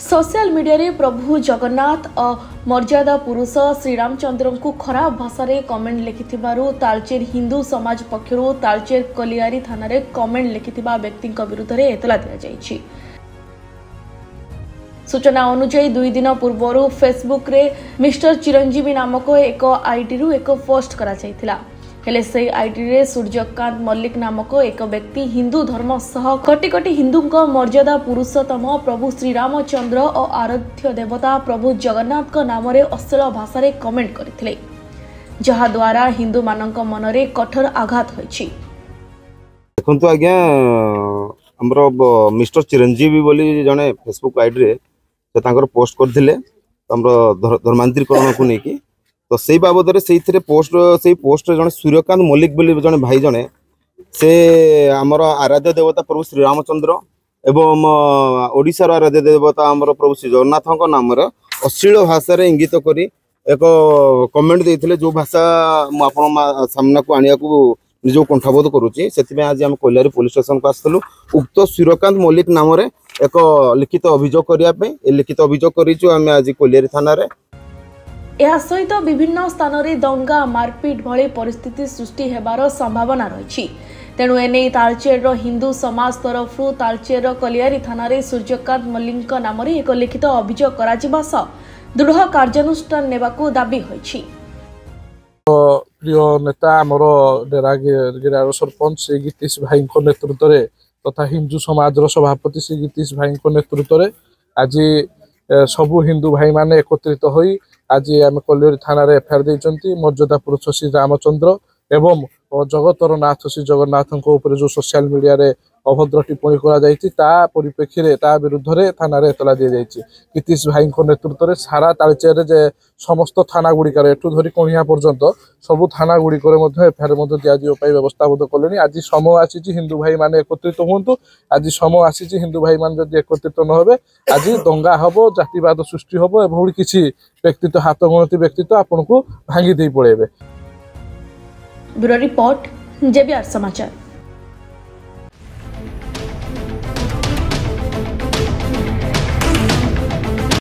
Social media रे प्रभु जगन्नाथ और मर्यादा पुरुष श्रीरामचंद्र को खराब भाषा रे कमेंट लिखिथिबारु तालचेर हिंदू समाज पक्षरु तालचेर कलियारी थाना रे कमेंट लिखिथिबा व्यक्ति विरुद्ध रे एतला दिया जायछि। सूचना अनुसार 2 दिन पूर्व फेसबुक रे मिस्टर चिरंजीवी नामक एक आईडी रु एक पोस्ट करा जायथिला। हेले से आईडी रे सूर्यकांत मल्लिक नामक एक व्यक्ति हिंदू धर्म सह कोटि कोटि हिंदू मर्यादा पुरुषोत्तम प्रभु श्रीरामचंद्र और आराध्य देवता प्रभु जगन्नाथ नाम रे अश्लील भाषा रे कमेंट करथिले, जहा द्वारा हिंदू मानक मन रे कठोर आघात होइछि। देखंतु आज्ञा हमरो मिस्टर चिरंजीवी बोली जने फेसबुक आईडी रे से तांकर पोस्ट करथिले हमरो धर्मांतरीकरण को नेकी। तो से बाबद से पोस्ट जन सूर्यकांत मल्लिक बोली जने भाई जने से आमर आराध्य देवता प्रभु श्रीरामचंद्र एवं ओडिशार आराध्य देवता आमर प्रभु श्री जगन्नाथ नाम अश्लील भाषा रे इंगित करी एक कमेंट देइथिले, जो भाषा मु आपन सामना को आनिया को निजो कंठबोध करूची। सेति आज हम कोइलारी पुलिस स्टेशन को आस्तलु उक्त सूर्यकांत मल्लिक नाम रे एक लिखित अभियोग करिया पे लिखित अभियोग करिछु हम आज कोइलारी थाना रे। यह सहित विभिन्न स्थान में दंगा मारपिट भली परिस्थिति सृष्टि हेबार संभावना रही। तेणु एने तालचेर हिंदू समाज तरफ तालचेर कलियारी थाना रे सूर्यकांत मल्लिक नाम एक लिखित अभियोग करा सह दृढ़ कार्यानुष्ठान नेबाकू दाबी होइछि। प्रिय नेता आमर डेरागिरार सरपंच श्री गीतीश भाई नेतृत्व में तथा हिंदू समाज सभापति श्री गीतीश भाई नेतृत्व में आज सबु हिंदू भाई माने एकत्रित होई आज आम कलियारी थाना रे एफआईआर देइचंती। मर्यादा पुरुष श्री रामचंद्र एवं जगतर नाथ श्री जगन्नाथ ऊपर जो सोशल मीडिया रे अभद्र टिप्पणी करा जायछि ता परिप्रेक्षी रे ता विरुद्ध रे थाना रे एतला दिया जायछि। गीतीश भाई नेतृत्व रे सारा तालचेर रे जे समस्त थाना गुड़िकार एठू धरी कोणिया पर्यंत सबु थाना गुड़िकर मध्य एफआईआर मध्य दिया जियो पई व्यवस्था बोध कलेनी। आज समय आसीछि हिंदू भाई माने एकत्रित हुंतु। आज समय आसीछि हिंदू भाई माने जदि एकत्रित न होबे आज दंगा हबो, जातिवाद सृष्टि हबो एभली किछि व्यक्तित्व हाथ गणति व्यक्तित्व आपन को भांगी देई पळेबे। ब्यूरो रिपोर्ट जेबीआर समाचार।